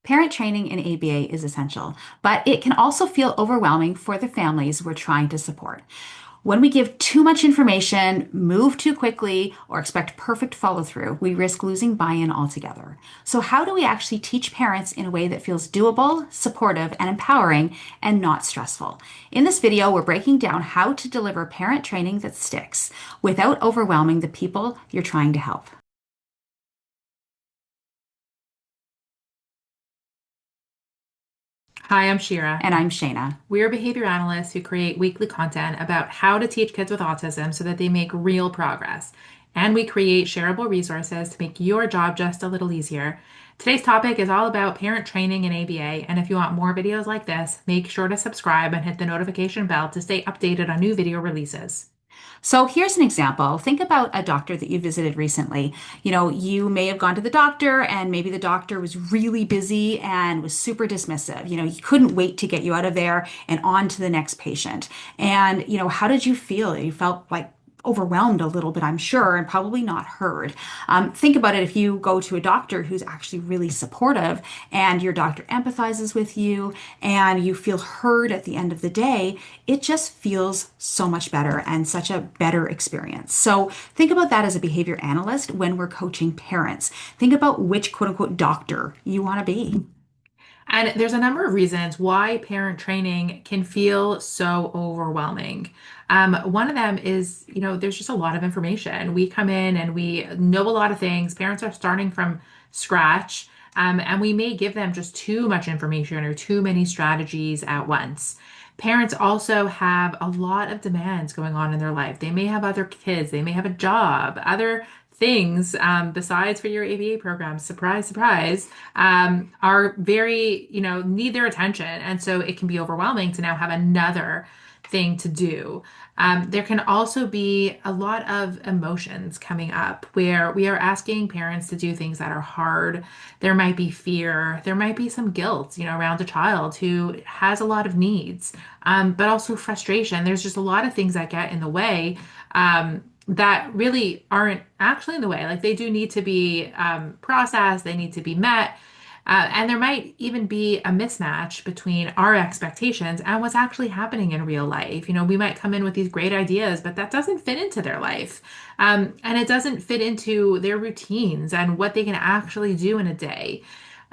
Parent training in ABA is essential, but it can also feel overwhelming for the families we're trying to support. When we give too much information, move too quickly, or expect perfect follow through, we risk losing buy in altogether. So, how do we actually teach parents in a way that feels doable, supportive, and empowering, and not stressful? In this video, we're breaking down how to deliver parent training that sticks without overwhelming the people you're trying to help. Hi, I'm Shira. And I'm Shayna. We are behavior analysts who create weekly content about how to teach kids with autism so that they make real progress. And we create shareable resources to make your job just a little easier. Today's topic is all about parent training in ABA. And if you want more videos like this, make sure to subscribe and hit the notification bell to stay updated on new video releases. So here's an example. Think about a doctor that you visited recently. You may have gone to the doctor and maybe the doctor was really busy and was super dismissive. He couldn't wait to get you out of there and on to the next patient. And, how did you feel? You felt like overwhelmed a little bit, I'm sure, and probably not heard. Think about it if you go to a doctor who's actually really supportive and your doctor empathizes with you and you feel heard at the end of the day, it just feels so much better and such a better experience. So think about that as a behavior analyst when we're coaching parents. Think about which quote unquote doctor you want to be. And there's a number of reasons why parent training can feel so overwhelming. One of them is, there's just a lot of information. We come in and we know a lot of things. Parents are starting from scratch, and we may give them just too much information or too many strategies at once. Parents also have a lot of demands going on in their life. They may have other kids, they may have a job, other things besides for your ABA program, surprise, surprise, are very, need their attention. And so it can be overwhelming to now have another thing to do. There can also be a lot of emotions coming up where we are asking parents to do things that are hard. There might be fear, there might be some guilt, around a child who has a lot of needs, but also frustration. There's just a lot of things that get in the way. That really aren't actually in the way. Like they do need to be processed, they need to be met. And there might even be a mismatch between our expectations and what's actually happening in real life. We might come in with these great ideas, but that doesn't fit into their life. And it doesn't fit into their routines and what they can actually do in a day.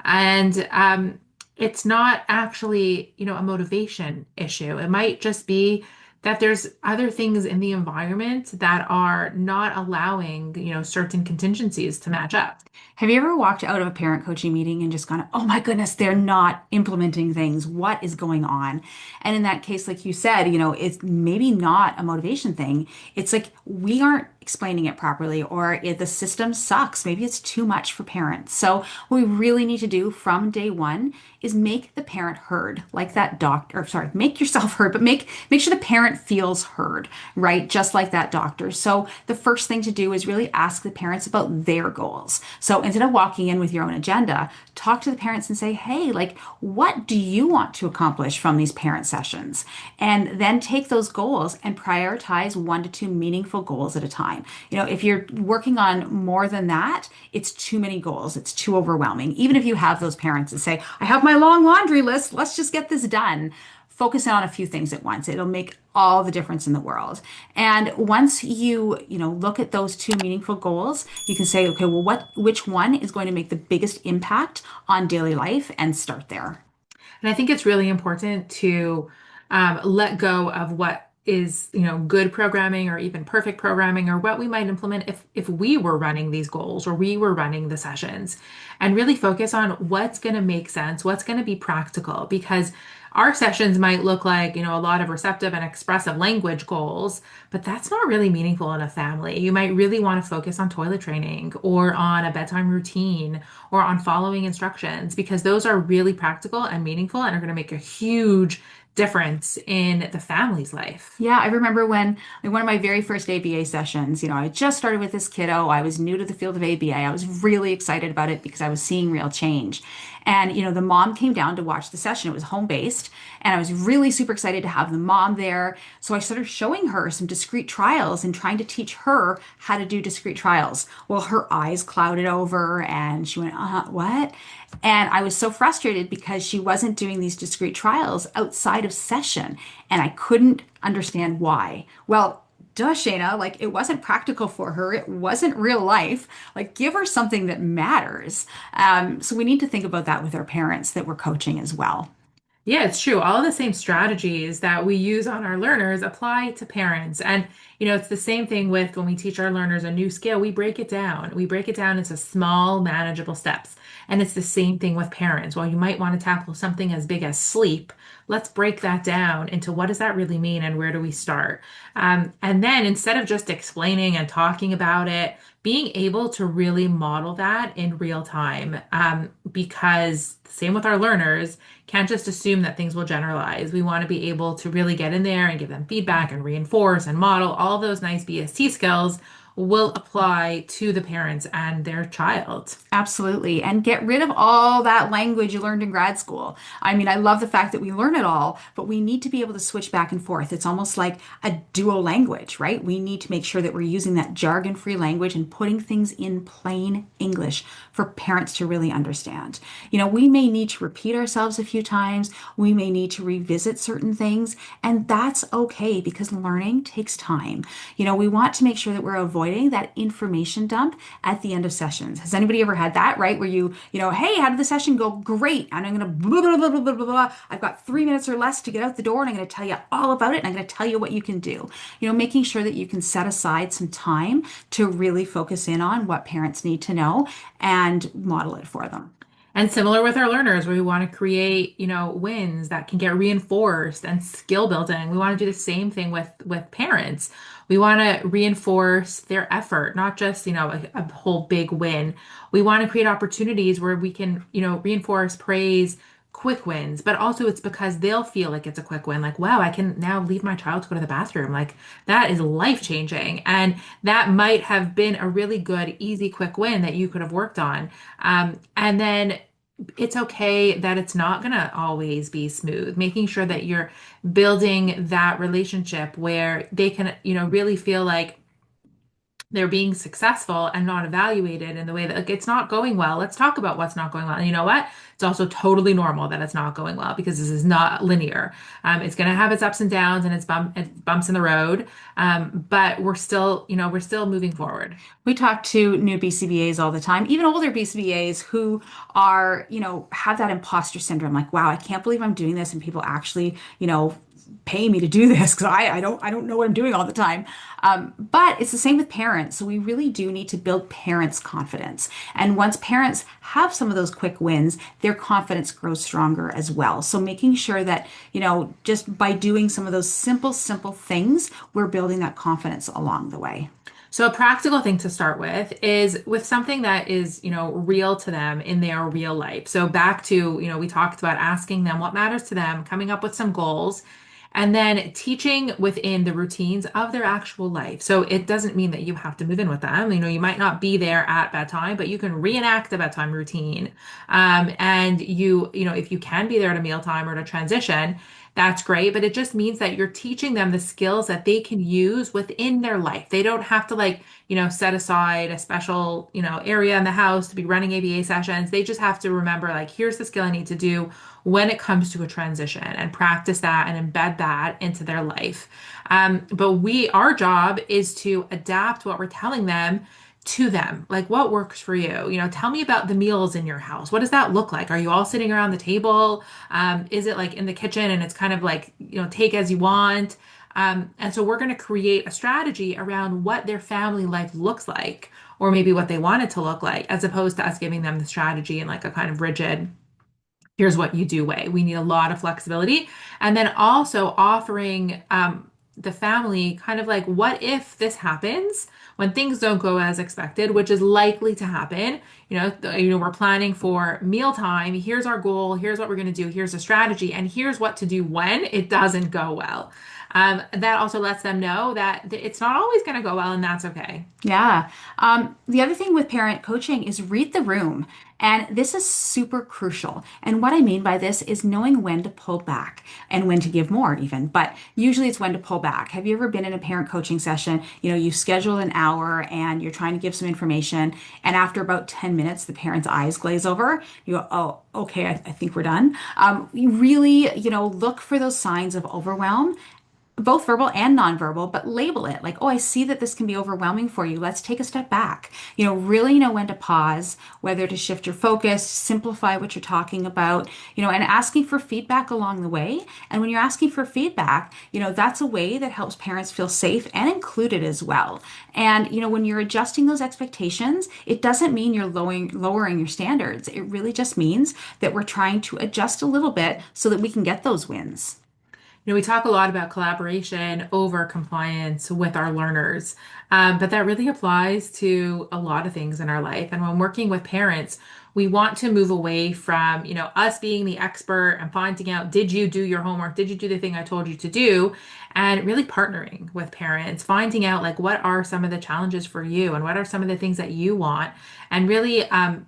And it's not actually, a motivation issue. It might just be that there's other things in the environment that are not allowing, certain contingencies to match up. Have you ever walked out of a parent coaching meeting and just gone, oh my goodness, they're not implementing things. What is going on? And in that case, like you said, it's maybe not a motivation thing. It's like we aren't explaining it properly or the system sucks. Maybe it's too much for parents. So what we really need to do from day one is make the parent heard, like that doctor, or sorry, make yourself heard, but make sure the parent feels heard, right? Just like that doctor. So the first thing to do is really ask the parents about their goals. So instead of walking in with your own agenda, talk to the parents and say, hey, like, what do you want to accomplish from these parent sessions? And then take those goals and prioritize 1 to 2 meaningful goals at a time. If you're working on more than that, it's too many goals. It's too overwhelming. Even if you have those parents that say, I have my long laundry list, let's just get this done. Focus on a few things at once. It'll make all the difference in the world. And once you look at those 2 meaningful goals, you can say, okay, well, which one is going to make the biggest impact on daily life and start there. And I think it's really important to let go of what is, good programming or even perfect programming or what we might implement if we were running these goals or we were running the sessions and really focus on what's going to make sense, what's going to be practical because our sessions might look like, a lot of receptive and expressive language goals, but that's not really meaningful in a family. You might really want to focus on toilet training or on a bedtime routine or on following instructions because those are really practical and meaningful and are going to make a huge difference in the family's life. Yeah, I remember when like one of my very first ABA sessions, I just started with this kiddo. I was new to the field of ABA. I was really excited about it because I was seeing real change. And, the mom came down to watch the session. It was home based. And I was really super excited to have the mom there. So I started showing her some discrete trials and trying to teach her how to do discrete trials. Well, her eyes clouded over and she went, what? And I was so frustrated because she wasn't doing these discrete trials outside of session. And I couldn't understand why. Well, duh, Shayna, like it wasn't practical for her. It wasn't real life. Like give her something that matters. So we need to think about that with our parents that we're coaching as well. Yeah, it's true. All the same strategies that we use on our learners apply to parents. And, it's the same thing with when we teach our learners a new skill, we break it down. We break it down into small, manageable steps. And it's the same thing with parents. While you might want to tackle something as big as sleep, let's break that down into what does that really mean and where do we start? And then instead of just explaining and talking about it, being able to really model that in real time. Because same with our learners, can't just assume that things will generalize. We want to be able to really get in there and give them feedback and reinforce and model all those nice BST skills will apply to the parents and their child. Absolutely. And get rid of all that language you learned in grad school. I mean, I love the fact that we learn it all, but we need to be able to switch back and forth. It's almost like a dual language, right? We need to make sure that we're using that jargon-free language and putting things in plain English for parents to really understand. We may need to repeat ourselves a few times. We may need to revisit certain things, and that's okay because learning takes time. We want to make sure that we're avoiding that information dump at the end of sessions. Has anybody ever had that, right? Where hey, how did the session go? Great. And I'm going to blah, blah, blah, blah, blah, blah, blah. I've got 3 minutes or less to get out the door and I'm going to tell you all about it and I'm going to tell you what you can do. Making sure that you can set aside some time to really focus in on what parents need to know and model it for them. And similar with our learners, where we want to create, wins that can get reinforced and skill building. We want to do the same thing with parents. We want to reinforce their effort, not just, a whole big win. We want to create opportunities where we can, reinforce, praise, quick wins, but also it's because they'll feel like it's a quick win. Like, wow, I can now leave my child to go to the bathroom. Like that is life changing. And that might have been a really good, easy, quick win that you could have worked on. And then it's okay that it's not going to always be smooth, making sure that you're building that relationship where they can, really feel like they're being successful and not evaluated in the way that like it's not going well. Let's talk about what's not going well. And you know what? It's also totally normal that it's not going well because this is not linear. It's going to have its ups and downs and it bumps in the road. But we're still moving forward. We talk to new BCBAs all the time, even older BCBAs who are, have that imposter syndrome. Like, wow, I can't believe I'm doing this, and people actually, pay me to do this because I don't know what I'm doing all the time. But it's the same with parents. So we really do need to build parents' confidence. And once parents have some of those quick wins, their confidence grows stronger as well. So making sure that, just by doing some of those simple things, we're building that confidence along the way. So a practical thing to start with is with something that is, real to them in their real life. So back to, we talked about asking them what matters to them, coming up with some goals, and then teaching within the routines of their actual life. So it doesn't mean that you have to move in with them. You might not be there at bedtime, but you can reenact the bedtime routine. And if you can be there at a mealtime or at a transition, that's great, but it just means that you're teaching them the skills that they can use within their life. They don't have to set aside a special, area in the house to be running ABA sessions. They just have to remember here's the skill I need to do when it comes to a transition and practice that and embed that into their life. But our job is to adapt what we're telling them to them. Like what works for you? Tell me about the meals in your house. What does that look like? Are you all sitting around the table? Is it in the kitchen and it's kind of take as you want? And so we're going to create a strategy around what their family life looks like, or maybe what they want it to look like, as opposed to us giving them the strategy in a kind of rigid, here's what you do way. We need a lot of flexibility. And then also offering the family kind of what if this happens? when things don't go as expected, which is likely to happen. We're planning for mealtime. Here's our goal. Here's what we're going to do. Here's a strategy, and here's what to do when it doesn't go well. That also lets them know that it's not always going to go well, and that's okay. Yeah. The other thing with parent coaching is read the room. And this is super crucial. And what I mean by this is knowing when to pull back and when to give more, even. But usually it's when to pull back. Have you ever been in a parent coaching session? You schedule an hour and you're trying to give some information. And after about 10 minutes, the parent's eyes glaze over. You go, oh, okay, I think we're done. You really, look for those signs of overwhelm, both verbal and nonverbal, but label it like, oh, I see that this can be overwhelming for you. Let's take a step back. Really know when to pause, whether to shift your focus, simplify what you're talking about, and asking for feedback along the way. And when you're asking for feedback, that's a way that helps parents feel safe and included as well. And, when you're adjusting those expectations, it doesn't mean you're lowering your standards. It really just means that we're trying to adjust a little bit so that we can get those wins. We talk a lot about collaboration over compliance with our learners, but that really applies to a lot of things in our life. And when working with parents, we want to move away from, us being the expert and finding out, did you do your homework? Did you do the thing I told you to do? And really partnering with parents, finding out like what are some of the challenges for you and what are some of the things that you want, and really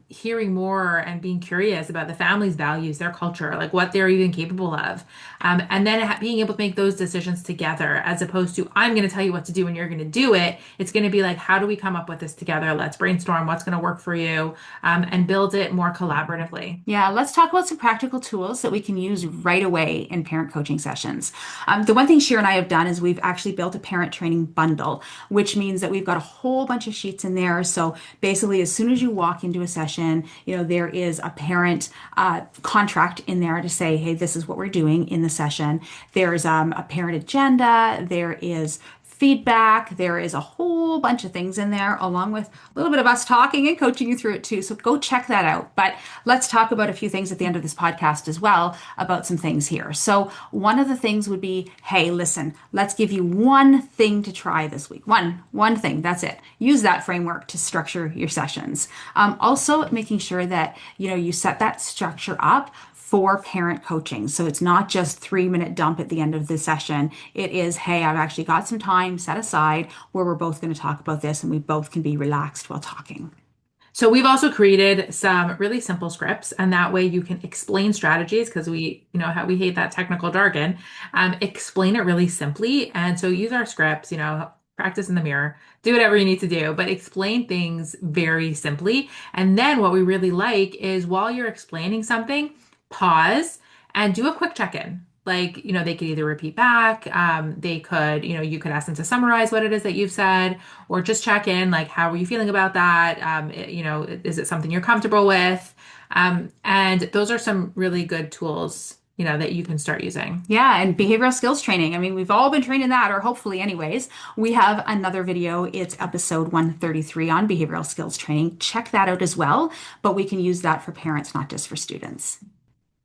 hearing more and being curious about the family's values, their culture, like what they're even capable of. And then being able to make those decisions together as opposed to, I'm going to tell you what to do and you're going to do it. It's going to be like, how do we come up with this together? Let's brainstorm what's going to work for you, and build it more collaboratively. Yeah, let's talk about some practical tools that we can use right away in parent coaching sessions. The one thing Shira and I have done is we've actually built a parent training bundle, which means that we've got a whole bunch of sheets in there. So basically, as soon as you walk into a session, there is a parent contract in there to say, hey, this is what we're doing in the session. There's a parent agenda. There is feedback. There is a whole bunch of things in there, along with a little bit of us talking and coaching you through it too. So go check that out. But let's talk about a few things at the end of this podcast as well about some things here. So one of the things would be, hey, listen, let's give you one thing to try this week. One thing. That's it. Use that framework to structure your sessions. Also, making sure that you set that structure up for parent coaching. So it's not just 3-minute dump at the end of the session. It is, hey, I've actually got some time set aside where we're both going to talk about this and we both can be relaxed while talking. So we've also created some really simple scripts, and that way you can explain strategies because how we hate that technical jargon. Explain it really simply, and so use our scripts. Practice in the mirror, do whatever you need to do, but explain things very simply. And then what we really like is while you're explaining something, pause and do a quick check-in. Like, they could either repeat back, they could, you could ask them to summarize what it is that you've said, or just check in, like, how are you feeling about that? Is it something you're comfortable with? And those are some really good tools, that you can start using. Yeah, and behavioral skills training. I mean, we've all been trained in that, or hopefully, anyways. We have another video. It's episode 133 on behavioral skills training. Check that out as well. But we can use that for parents, not just for students.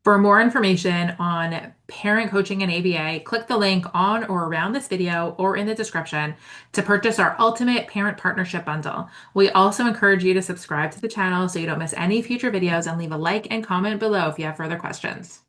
For more information on parent coaching and ABA, click the link on or around this video or in the description to purchase our ultimate parent partnership bundle. We also encourage you to subscribe to the channel so you don't miss any future videos, and leave a like and comment below if you have further questions.